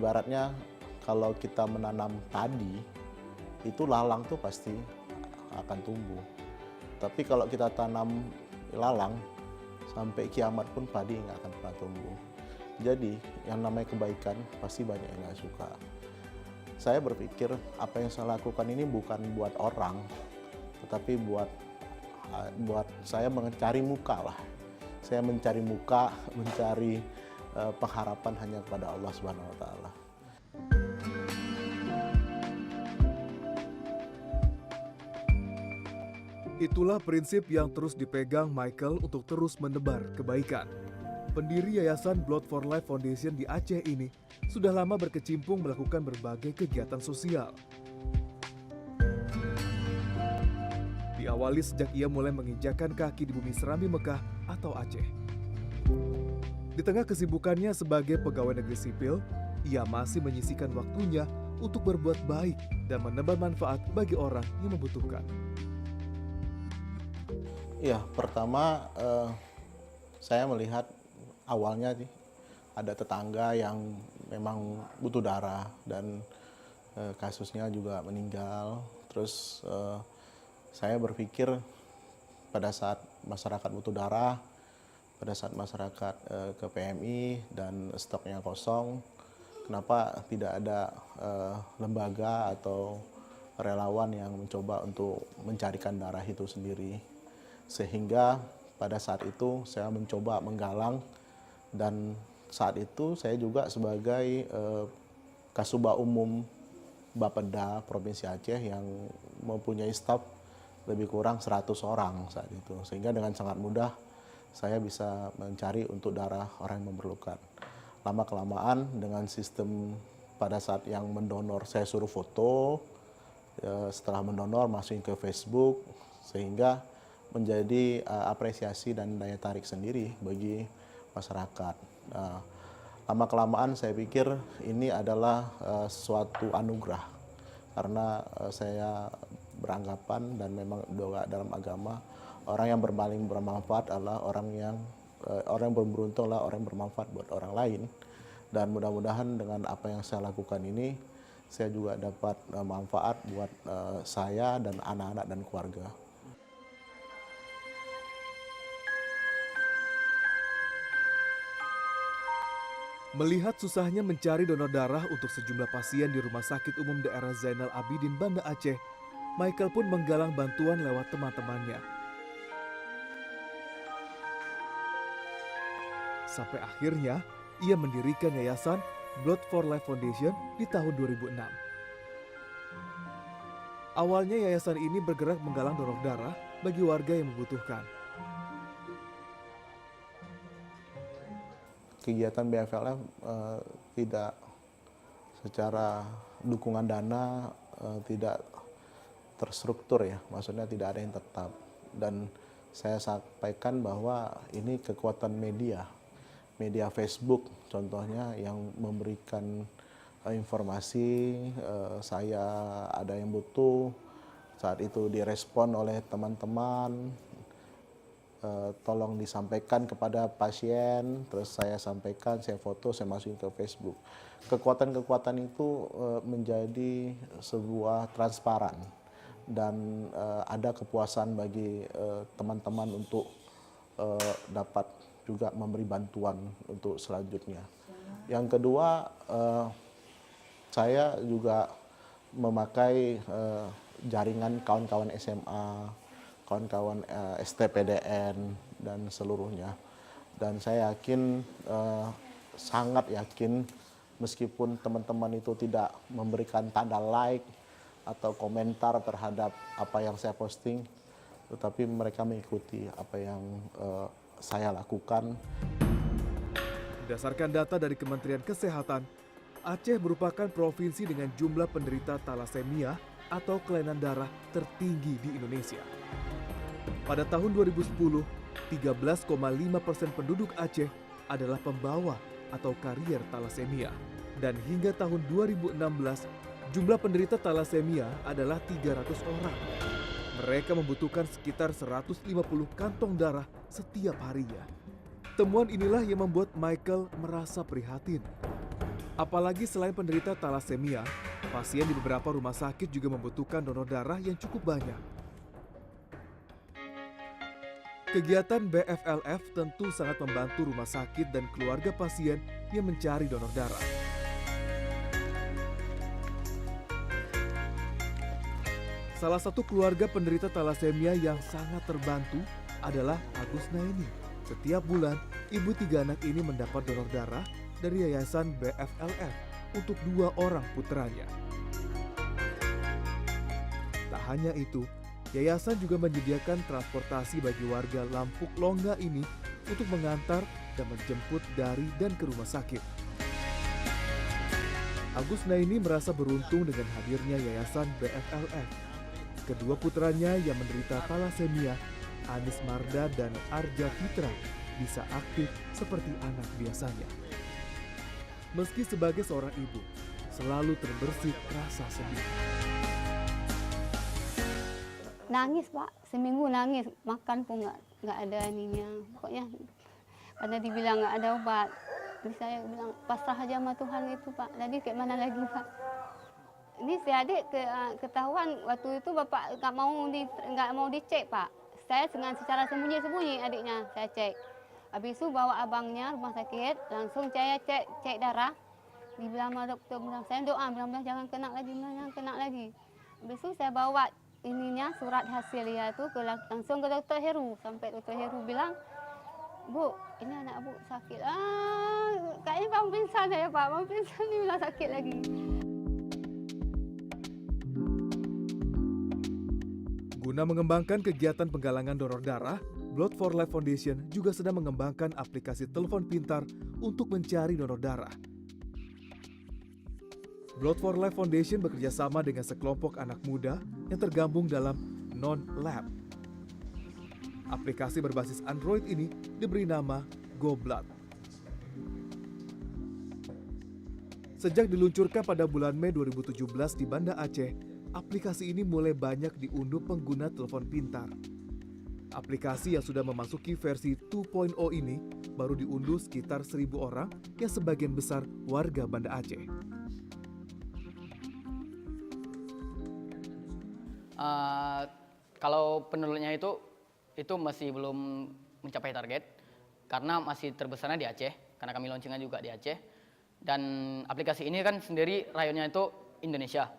ibaratnya kalau kita menanam padi, itu lalang tuh pasti akan tumbuh. Tapi kalau kita tanam lalang, sampai kiamat pun padi nggak akan pernah tumbuh. Jadi yang namanya kebaikan pasti banyak yang nggak suka. Saya berpikir apa yang saya lakukan ini bukan buat orang, tetapi buat saya mencari muka lah. Saya mencari muka, mencari pengharapan hanya kepada Allah Subhanahu wa Ta'ala. Itulah prinsip yang terus dipegang Michael untuk terus menebar kebaikan. Pendiri Yayasan Blood for Life Foundation di Aceh ini sudah lama berkecimpung melakukan berbagai kegiatan sosial. Diawali sejak ia mulai menginjakan kaki di bumi Serambi Mekah atau Aceh. Di tengah kesibukannya sebagai pegawai negeri sipil, ia masih menyisihkan waktunya untuk berbuat baik dan menebar manfaat bagi orang yang membutuhkan. Ya, pertama saya melihat awalnya sih ada tetangga yang memang butuh darah dan kasusnya juga meninggal. Terus saya berpikir pada saat masyarakat butuh darah, pada saat masyarakat ke PMI dan stoknya kosong, kenapa tidak ada lembaga atau relawan yang mencoba untuk mencarikan darah itu sendiri. Sehingga pada saat itu saya mencoba menggalang, dan saat itu saya juga sebagai Kasubag Umum Bapeda Provinsi Aceh yang mempunyai staf lebih kurang 100 orang saat itu. Sehingga dengan sangat mudah saya bisa mencari untuk darah orang yang memerlukan. Lama-kelamaan dengan sistem pada saat yang mendonor saya suruh foto, setelah mendonor masukin ke Facebook, sehingga menjadi apresiasi dan daya tarik sendiri bagi masyarakat. Lama-kelamaan saya pikir ini adalah suatu anugerah, karena saya beranggapan dan memang doa dalam agama, orang yang paling bermanfaat adalah orang yang berberuntung adalah orang yang bermanfaat buat orang lain. Dan mudah-mudahan dengan apa yang saya lakukan ini, saya juga dapat manfaat buat saya dan anak-anak dan keluarga. Melihat susahnya mencari donor darah untuk sejumlah pasien di Rumah Sakit Umum Daerah Zainal Abidin, Banda Aceh, Michael pun menggalang bantuan lewat teman-temannya. Sampai akhirnya, ia mendirikan Yayasan Blood for Life Foundation di tahun 2006. Awalnya yayasan ini bergerak menggalang donor darah bagi warga yang membutuhkan. Kegiatan BFLF tidak secara dukungan dana tidak terstruktur ya, maksudnya tidak ada yang tetap. Dan saya sampaikan bahwa ini kekuatan media Facebook contohnya yang memberikan informasi, saya ada yang butuh, saat itu direspon oleh teman-teman, tolong disampaikan kepada pasien, terus saya sampaikan, saya foto, saya masukin ke Facebook. Kekuatan-kekuatan itu menjadi sebuah transparan, dan ada kepuasan bagi teman-teman untuk dapat juga memberi bantuan untuk selanjutnya. Yang kedua, saya juga memakai jaringan kawan-kawan SMA, kawan-kawan STPDN dan seluruhnya. Dan saya yakin, sangat yakin, meskipun teman-teman itu tidak memberikan tanda like atau komentar terhadap apa yang saya posting, tetapi mereka mengikuti apa yang saya lakukan. Berdasarkan data dari Kementerian Kesehatan, Aceh merupakan provinsi dengan jumlah penderita talasemia atau kelainan darah tertinggi di Indonesia. Pada tahun 2010, 13,5% penduduk Aceh adalah pembawa atau karier talasemia. Dan hingga tahun 2016, jumlah penderita talasemia adalah 300 orang. Mereka membutuhkan sekitar 150 kantong darah setiap harinya. Temuan inilah yang membuat Michael merasa prihatin. Apalagi selain penderita talasemia, pasien di beberapa rumah sakit juga membutuhkan donor darah yang cukup banyak. Kegiatan BFLF tentu sangat membantu rumah sakit dan keluarga pasien yang mencari donor darah. Salah satu keluarga penderita talasemia yang sangat terbantu adalah Agus Naini. Setiap bulan, ibu 3 anak ini mendapat donor darah dari Yayasan BFLF untuk 2 orang putranya. Tak hanya itu, yayasan juga menyediakan transportasi bagi warga Lampuk Longga ini untuk mengantar dan menjemput dari dan ke rumah sakit. Agus Naini merasa beruntung dengan hadirnya Yayasan BFLF. Kedua putranya yang menderita talasemia, Anis Marda dan Arja Fitra, bisa aktif seperti anak biasanya. Meski sebagai seorang ibu, selalu terbersit rasa sedih. Nangis Pak, seminggu nangis, makan pun nggak ada ininya. Pokoknya karena dibilang nggak ada obat, jadi saya bilang pasrah aja sama Tuhan itu Pak. Jadi kayak mana lagi Pak? Ini si adik ketahuan waktu itu bapak nggak mau dicek Pak. Saya dengan secara sembunyi-sembunyi adiknya saya cek. Habis itu bawa abangnya rumah sakit, langsung saya cek darah. Dibilang sama dokter, bilang saya doa, bilang jangan kena lagi. Habis itu saya bawa ininya surat hasil ya itu langsung ke dokter Heru. Sampai dokter Heru bilang, Bu, ini anak Bu sakit. Kayaknya mau pingsan ya Pak, mau pingsan nih bilang sakit lagi. Guna mengembangkan kegiatan penggalangan donor darah, Blood for Life Foundation juga sedang mengembangkan aplikasi telepon pintar untuk mencari donor darah. Blood for Life Foundation bekerja sama dengan sekelompok anak muda yang tergabung dalam Non-Lab. Aplikasi berbasis Android ini diberi nama GoBlood. Sejak diluncurkan pada bulan Mei 2017 di Banda Aceh, aplikasi ini mulai banyak diunduh pengguna telepon pintar. Aplikasi yang sudah memasuki versi 2.0 ini baru diunduh sekitar 1.000 orang yang sebagian besar warga Banda Aceh. Kalau penerusnya itu masih belum mencapai target karena masih terbesarnya di Aceh, karena kami launchingnya juga di Aceh. Dan aplikasi ini kan sendiri rayonnya itu Indonesia.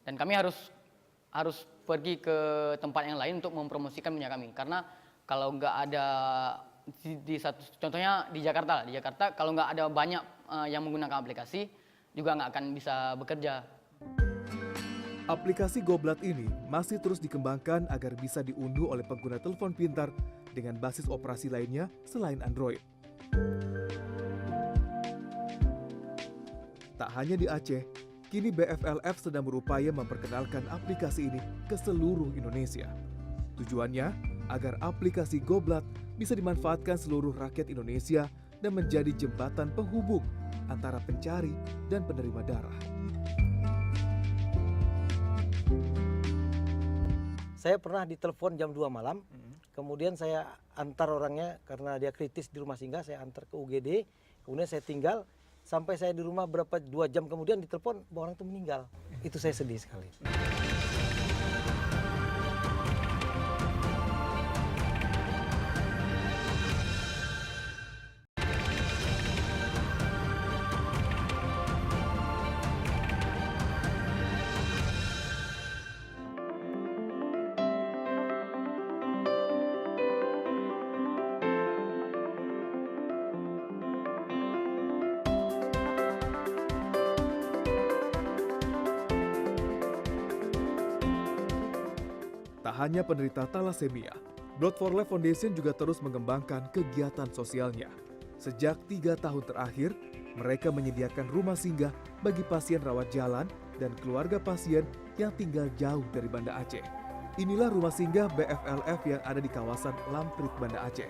Dan kami harus pergi ke tempat yang lain untuk mempromosikan punya kami. Karena kalau nggak ada contohnya di Jakarta kalau nggak ada banyak yang menggunakan aplikasi juga nggak akan bisa bekerja. Aplikasi GoBlood ini masih terus dikembangkan agar bisa diunduh oleh pengguna telepon pintar dengan basis operasi lainnya selain Android. Tak hanya di Aceh, kini BFLF sedang berupaya memperkenalkan aplikasi ini ke seluruh Indonesia. Tujuannya agar aplikasi GoBlood bisa dimanfaatkan seluruh rakyat Indonesia dan menjadi jembatan penghubung antara pencari dan penerima darah. Saya pernah ditelepon jam 2 malam, kemudian saya antar orangnya karena dia kritis di rumah singgah, saya antar ke UGD, kemudian saya tinggal, sampai saya di rumah 2 jam kemudian ditelepon bahwa orang itu meninggal. Itu saya sedih sekali. Tak hanya penderita talasemia, Blood for Life Foundation juga terus mengembangkan kegiatan sosialnya. Sejak 3 tahun terakhir, mereka menyediakan rumah singgah bagi pasien rawat jalan dan keluarga pasien yang tinggal jauh dari Banda Aceh. Inilah rumah singgah BFLF yang ada di kawasan Lamprit, Banda Aceh.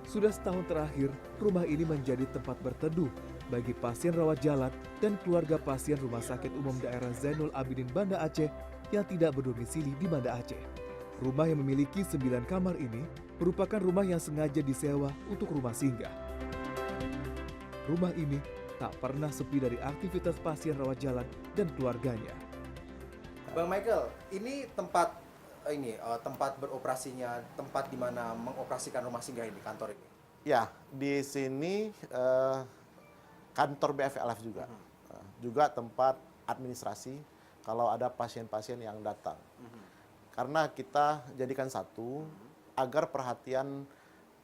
Sudah setahun terakhir, rumah ini menjadi tempat berteduh bagi pasien rawat jalan dan keluarga pasien Rumah Sakit Umum Daerah Zainul Abidin Banda Aceh yang tidak berdomisili di Banda Aceh. Rumah yang memiliki 9 kamar ini merupakan rumah yang sengaja disewa untuk rumah singgah. Rumah ini tak pernah sepi dari aktivitas pasien rawat jalan dan keluarganya. Bang Michael, ini tempat beroperasinya, tempat di mana mengoperasikan rumah singgah ini, kantor ini. Ya, di sini kantor BFLF juga. Juga tempat administrasi kalau ada pasien-pasien yang datang. Karena kita jadikan satu agar perhatian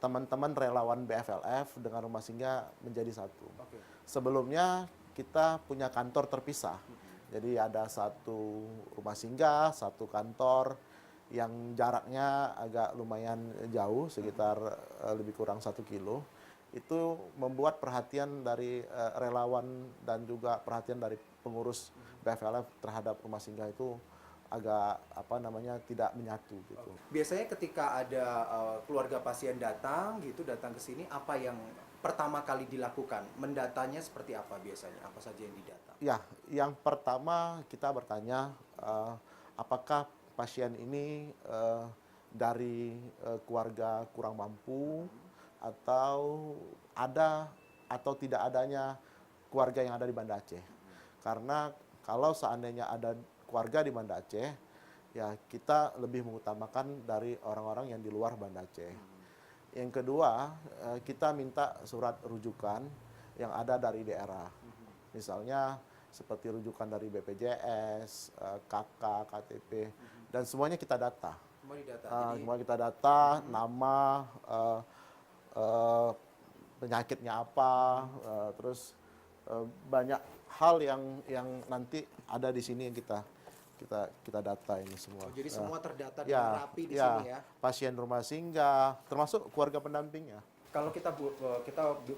teman-teman relawan BFLF dengan rumah singgah menjadi satu. Sebelumnya kita punya kantor terpisah. Jadi ada satu rumah singgah, satu kantor yang jaraknya agak lumayan jauh, sekitar lebih kurang 1 kilo. Itu membuat perhatian dari relawan dan juga perhatian dari pengurus BFLF terhadap rumah singgah itu agak tidak menyatu gitu. Biasanya ketika ada keluarga pasien datang ke sini, apa yang pertama kali dilakukan? Mendatanya seperti apa biasanya? Apa saja yang didata? Ya, yang pertama kita bertanya apakah pasien ini dari keluarga kurang mampu atau ada atau tidak adanya keluarga yang ada di Banda Aceh. Karena kalau seandainya ada keluarga di Banda Aceh, ya kita lebih mengutamakan dari orang-orang yang di luar Banda Aceh. Yang kedua, kita minta surat rujukan yang ada dari daerah. Misalnya seperti rujukan dari BPJS, KK, KTP, dan semuanya kita data. Semua didata. Semua kita data, nama, penyakitnya apa, terus banyak hal yang nanti ada di sini yang kita data ini semua. Jadi semua terdata dengan rapi di sini ya. Pasien rumah singgah, termasuk keluarga pendampingnya. Kalau kita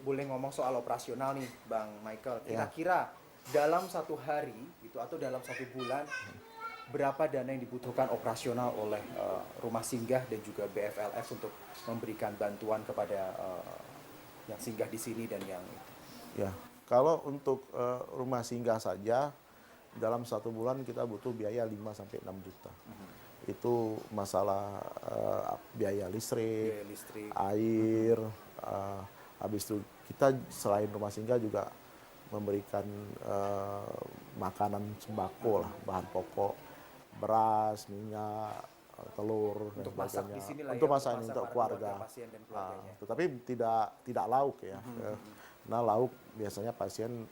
boleh ngomong soal operasional nih, Bang Michael. Kira-kira dalam 1 hari gitu atau dalam 1 bulan berapa dana yang dibutuhkan operasional oleh rumah singgah dan juga BFLF untuk memberikan bantuan kepada yang singgah di sini dan yang Ya, kalau untuk rumah singgah saja dalam 1 bulan kita butuh biaya 5 sampai 6 juta. Itu masalah biaya listrik, air, habis itu kita selain rumah singgah juga memberikan makanan sembako lah, bahan pokok, beras, minyak, telur untuk dan masak sebagainya. di sini lah untuk ya, masak untuk keluarga. pasien dan keluarganya. Tetapi tidak lauk ya. Nah, lauk biasanya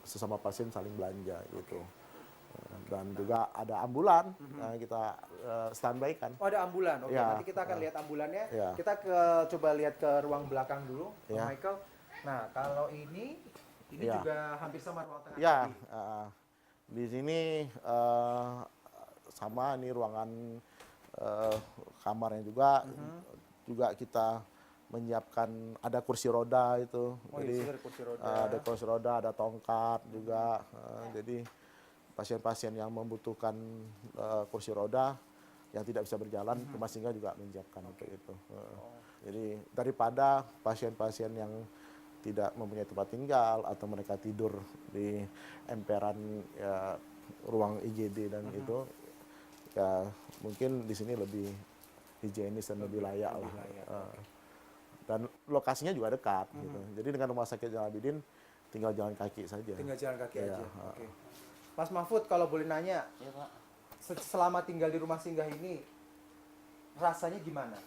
sesama pasien saling belanja gitu. Dan juga ada ambulan kita standby kan. Oh, ada ambulan. Oke, Ya, nanti kita akan lihat ambulannya. ya. Kita coba lihat ke ruang belakang dulu, Bang Ya. Michael. Nah, kalau ini Ya. juga hampir sama ruang tengah. Ya, tadi. di sini sama nih ruangan kamarnya juga. Juga kita menyiapkan ada kursi roda itu. Oh, Jadi iya, ada kursi roda. ada kursi roda, ada tongkat juga. Jadi pasien-pasien yang membutuhkan kursi roda yang tidak bisa berjalan, rumah singgah juga menyiapkan untuk itu. Jadi daripada pasien-pasien yang tidak mempunyai tempat tinggal atau mereka tidur di emperan ruang IGD dan itu, ya mungkin di sini lebih higienis dan lebih layak lah. Dan lokasinya juga dekat gitu. Jadi dengan Rumah Sakit Zainal Abidin tinggal jalan kaki saja. Tinggal jalan kaki Ya, aja. Oke. Mas Mahfud, kalau boleh nanya, Iya, Pak. selama tinggal di rumah singgah ini rasanya gimana?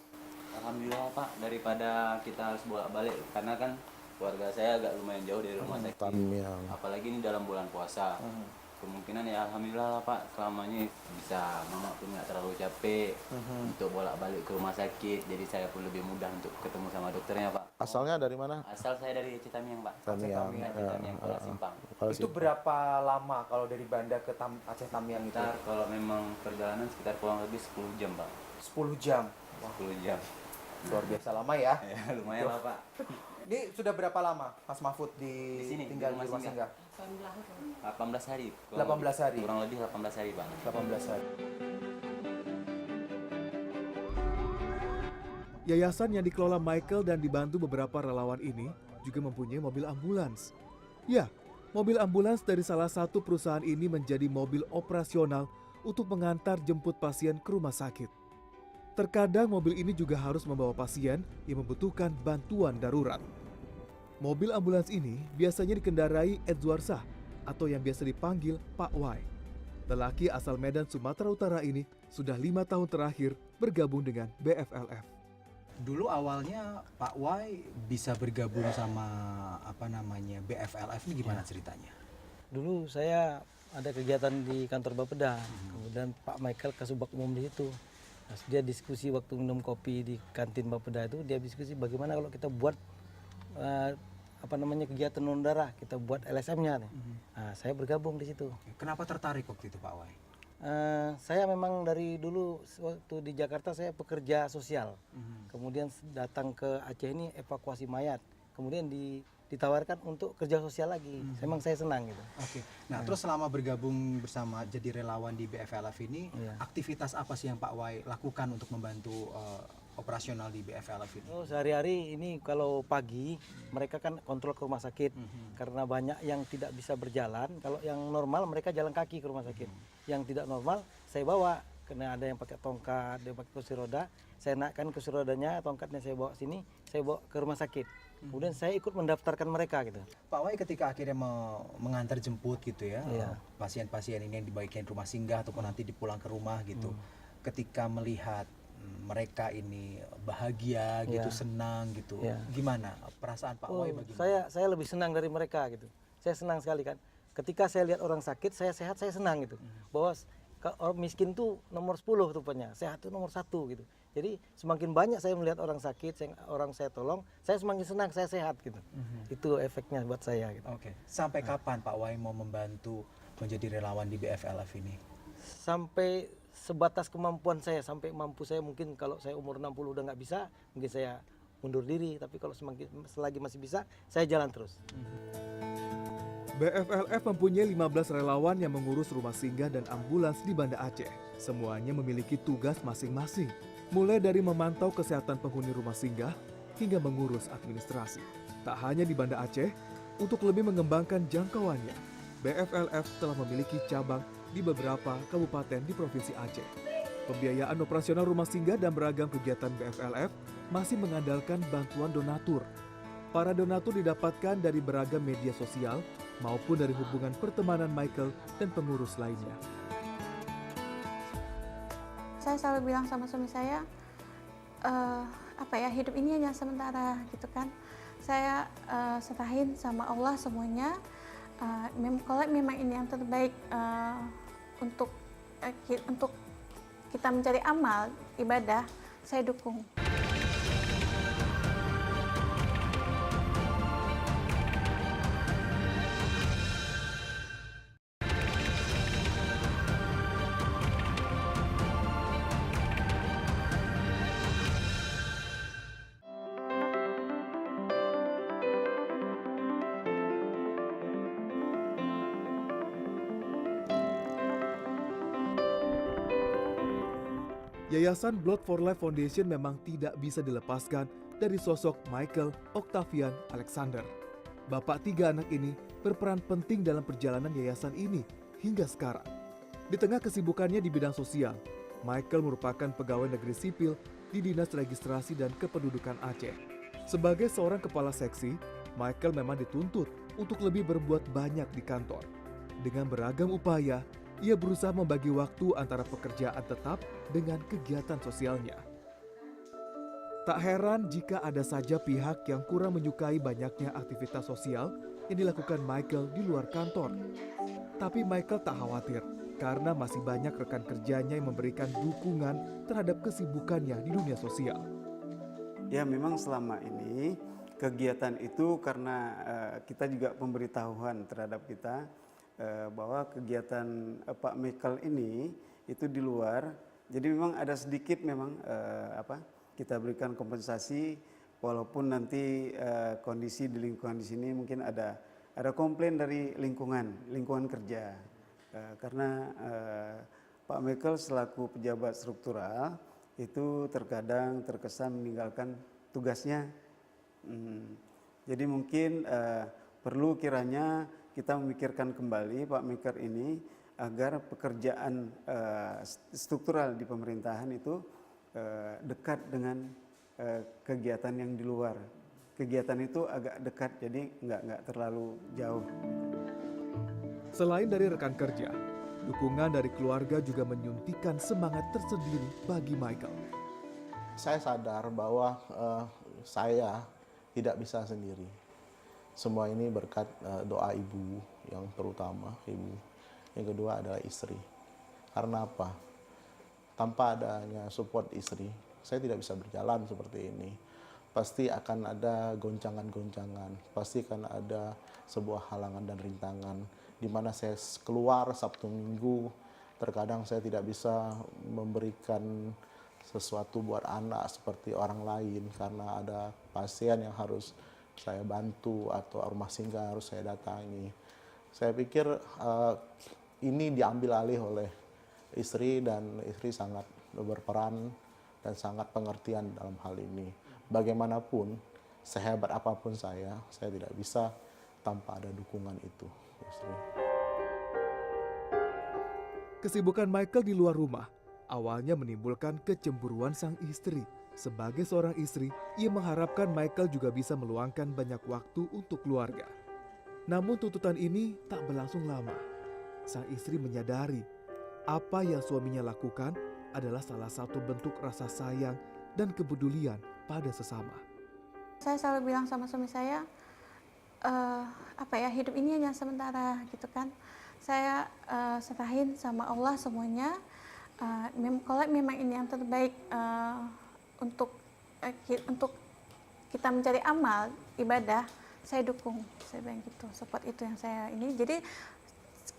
Alhamdulillah Pak, daripada kita harus bolak-balik karena kan keluarga saya agak lumayan jauh dari rumah sakit. Tamiang. Apalagi ini dalam bulan puasa. Kemungkinan ya alhamdulillah lah Pak, selamanya bisa mama pun nggak terlalu capek untuk bolak-balik ke rumah sakit. Jadi saya pun lebih mudah untuk ketemu sama dokternya Pak. Asalnya dari mana? Asal saya dari Citamiang Pak. Tamiang. Citamiang, Kuala Simpang. Itu berapa lama kalau dari Banda ke Aceh Tamiang itu? Sekitar kalau memang perjalanan sekitar kurang lebih 10 jam Pak. 10 jam. 10 jam. Luar biasa lama ya. Ya lumayan lah Pak. Ini sudah berapa lama Mas Mahfud Di sini, tinggal di di rumah rumah singgah? 18 hari. 18 hari. Kurang lebih 18 hari Pak. 18 hari. Yayasan yang dikelola Michael dan dibantu beberapa relawan ini juga mempunyai mobil ambulans. Ya, mobil ambulans dari salah satu perusahaan ini menjadi mobil operasional untuk mengantar jemput pasien ke rumah sakit. Terkadang mobil ini juga harus membawa pasien yang membutuhkan bantuan darurat. Mobil ambulans ini biasanya dikendarai Edzuarsah atau yang biasa dipanggil Pak Wai. Lelaki asal Medan, Sumatera Utara ini sudah 5 tahun terakhir bergabung dengan BFLF. Dulu awalnya Pak Wai bisa bergabung sama BFLF ini gimana ceritanya? Dulu saya ada kegiatan di kantor Bapeda, kemudian Pak Michael Kasubag Umum di situ. Nah, dia diskusi waktu minum kopi di kantin Bapeda itu, dia diskusi bagaimana kalau kita buat kegiatan donor darah, kita buat LSM-nya nih. Nah, saya bergabung di situ. Kenapa tertarik waktu itu Pak Wai? Saya memang dari dulu waktu di Jakarta saya pekerja sosial. Kemudian datang ke Aceh ini evakuasi mayat. Kemudian ditawarkan untuk kerja sosial lagi. Memang saya senang gitu. Oke. Nah, terus selama bergabung bersama jadi relawan di BFLF ini, aktivitas apa sih yang Pak Wai lakukan untuk membantu operasional di BFLF ini? Oh, sehari-hari ini kalau pagi mereka kan kontrol ke rumah sakit karena banyak yang tidak bisa berjalan. Kalau yang normal mereka jalan kaki ke rumah sakit. Yang tidak normal saya bawa, karena ada yang pakai tongkat, dia pakai kursi roda. Saya naikkan kursi rodanya, tongkatnya saya bawa sini, saya bawa ke rumah sakit. Kemudian saya ikut mendaftarkan mereka gitu. Pak Wai ketika akhirnya mengantar jemput gitu ya, pasien-pasien ini yang dibagikan rumah singgah ataupun nanti dipulang ke rumah gitu. Ketika melihat mereka ini bahagia gitu, senang gitu. Gimana perasaan Pak Wai bagaimana? Saya lebih senang dari mereka gitu. Saya senang sekali kan. Ketika saya lihat orang sakit, saya sehat, saya senang gitu. Bahwa orang miskin tuh nomor 10 rupanya, sehat itu nomor 1 gitu. Jadi semakin banyak saya melihat orang sakit, orang saya tolong, saya semakin senang, saya sehat gitu. Itu efeknya buat saya gitu. Oke. Sampai kapan Pak Wai mau membantu menjadi relawan di BFLF ini? Sampai sebatas kemampuan saya, sampai mampu saya. Mungkin kalau saya umur 60 udah nggak bisa, mungkin saya mundur diri. Tapi kalau selagi masih bisa, saya jalan terus. BFLF mempunyai 15 relawan yang mengurus rumah singgah dan ambulans di Banda Aceh. Semuanya memiliki tugas masing-masing, mulai dari memantau kesehatan penghuni rumah singgah hingga mengurus administrasi. Tak hanya di Banda Aceh, untuk lebih mengembangkan jangkauannya, BFLF telah memiliki cabang di beberapa kabupaten di Provinsi Aceh. Pembiayaan operasional rumah singgah dan beragam kegiatan BFLF masih mengandalkan bantuan donatur. Para donatur didapatkan dari beragam media sosial maupun dari hubungan pertemanan Michael dan pengurus lainnya. Saya selalu bilang sama suami saya, hidup ini hanya sementara gitu kan. Saya serahin sama Allah semuanya. Kalau memang ini yang terbaik untuk kita mencari amal ibadah, saya dukung. Yayasan Blood for Life Foundation memang tidak bisa dilepaskan dari sosok Michael Octavian Alexander. Bapak 3 anak ini berperan penting dalam perjalanan yayasan ini hingga sekarang. Di tengah kesibukannya di bidang sosial, Michael merupakan pegawai negeri sipil di Dinas Registrasi dan Kependudukan Aceh. Sebagai seorang kepala seksi, Michael memang dituntut untuk lebih berbuat banyak di kantor. Dengan beragam upaya, ia berusaha membagi waktu antara pekerjaan tetap dengan kegiatan sosialnya. Tak heran jika ada saja pihak yang kurang menyukai banyaknya aktivitas sosial yang dilakukan Michael di luar kantor. Tapi Michael tak khawatir karena masih banyak rekan kerjanya yang memberikan dukungan terhadap kesibukannya di dunia sosial. Ya memang selama ini kegiatan itu karena kita juga pemberitahuan terhadap kita bahwa kegiatan Pak Michael ini itu di luar, jadi memang ada sedikit memang kita berikan kompensasi walaupun nanti kondisi di lingkungan di sini mungkin ada komplain dari lingkungan kerja karena Pak Michael selaku pejabat struktural itu terkadang terkesan meninggalkan tugasnya, jadi mungkin perlu kiranya kita memikirkan kembali Pak Michael ini agar pekerjaan struktural di pemerintahan itu dekat dengan kegiatan yang di luar. kegiatan itu agak dekat, jadi nggak terlalu jauh. Selain dari rekan kerja, dukungan dari keluarga juga menyuntikkan semangat tersendiri bagi Michael. Saya sadar bahwa saya tidak bisa sendiri. Semua ini berkat doa ibu yang terutama, ibu. Yang kedua adalah istri. Karena apa? Tanpa adanya support istri, saya tidak bisa berjalan seperti ini. Pasti akan ada goncangan-goncangan, pasti akan ada sebuah halangan dan rintangan, di mana saya keluar Sabtu Minggu, terkadang saya tidak bisa memberikan sesuatu buat anak seperti orang lain, karena ada pasien yang harus saya bantu atau rumah singgah yang harus saya datangi. Saya pikir ini diambil alih oleh istri, dan istri sangat berperan dan sangat pengertian dalam hal ini. Bagaimanapun, sehebat apapun saya tidak bisa tanpa ada dukungan itu. Istri. Kesibukan Michael di luar rumah awalnya menimbulkan kecemburuan sang istri. Sebagai seorang istri, ia mengharapkan Michael juga bisa meluangkan banyak waktu untuk keluarga. Namun tuntutan ini tak berlangsung lama. Sang istri menyadari apa yang suaminya lakukan adalah salah satu bentuk rasa sayang dan kepedulian pada sesama. Saya selalu bilang sama suami saya, hidup ini hanya sementara gitu kan. Saya serahin sama Allah semuanya. Kalau memang ini yang terbaik untuk kita mencari amal ibadah, saya dukung. Saya bilang gitu, support itu yang saya ini. Jadi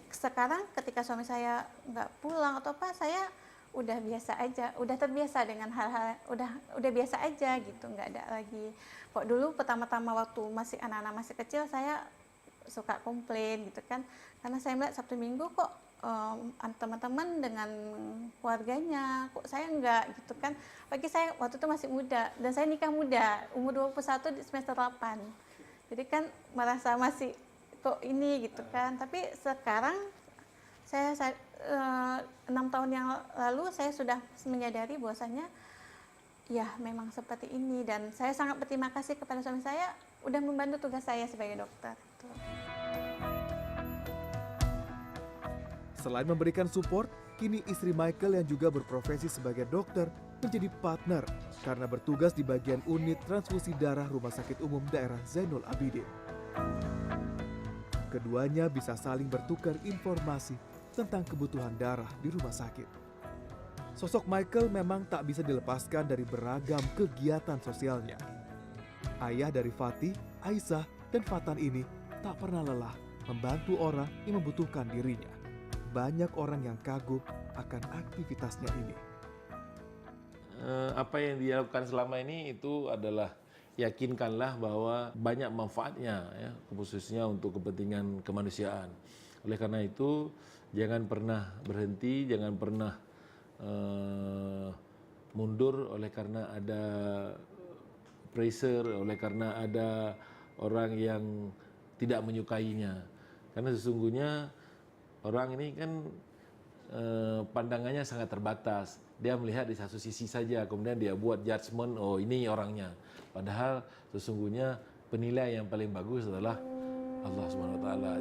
sekarang ketika suami saya nggak pulang atau apa, saya udah biasa aja, udah terbiasa dengan hal-hal, udah biasa aja gitu, nggak ada lagi. Kok dulu pertama-tama waktu masih anak-anak masih kecil, saya suka komplain gitu kan, karena saya melihat Sabtu Minggu kok teman-teman dengan keluarganya, kok saya enggak gitu kan. Bagi saya waktu itu masih muda, dan saya nikah muda, umur 21 di semester 8. Jadi kan merasa masih kok ini gitu kan. Tapi sekarang saya 6 tahun yang lalu saya sudah menyadari bahwasanya ya memang seperti ini, dan saya sangat berterima kasih kepada suami saya udah membantu tugas saya sebagai dokter. Selain memberikan support, kini istri Michael yang juga berprofesi sebagai dokter menjadi partner karena bertugas di bagian unit transfusi darah Rumah Sakit Umum Daerah Zainul Abidin. Keduanya bisa saling bertukar informasi tentang kebutuhan darah di rumah sakit. Sosok Michael memang tak bisa dilepaskan dari beragam kegiatan sosialnya. Ayah dari Fatih, Aisyah, dan Fatan ini tak pernah lelah membantu orang yang membutuhkan dirinya. Banyak orang yang kagum akan aktivitasnya ini. Apa yang dia lakukan selama ini itu adalah yakinkanlah bahwa banyak manfaatnya, ya, khususnya untuk kepentingan kemanusiaan. Oleh karena itu, jangan pernah berhenti, jangan pernah mundur oleh karena ada pressure, oleh karena ada orang yang tidak menyukainya. Karena sesungguhnya orang ini kan pandangannya sangat terbatas. Dia melihat di satu sisi saja, kemudian dia buat judgement, oh ini orangnya. Padahal sesungguhnya penilaian yang paling bagus adalah Allah Subhanahu wa taala.